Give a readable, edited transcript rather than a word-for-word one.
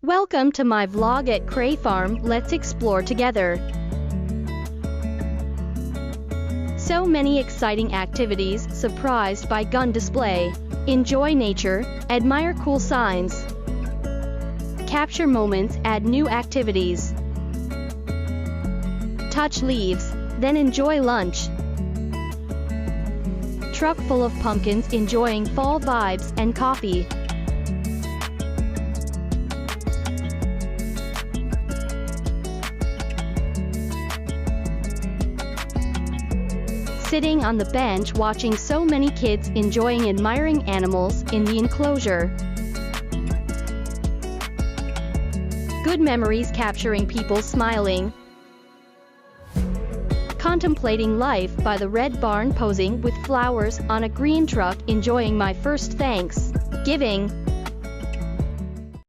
Welcome to my vlog at Cray Farm. Let's explore together. So many exciting activities, surprised by gun display. Enjoy nature, admire cool signs. Capture moments, add new activities. Touch leaves, then enjoy lunch. Truck full of pumpkins, enjoying fall vibes and coffee. Sitting on the bench watching so many kids enjoying admiring animals in the enclosure. Good memories capturing people smiling. Contemplating life by the red barn, posing with flowers on a green truck, enjoying my first Thanksgiving.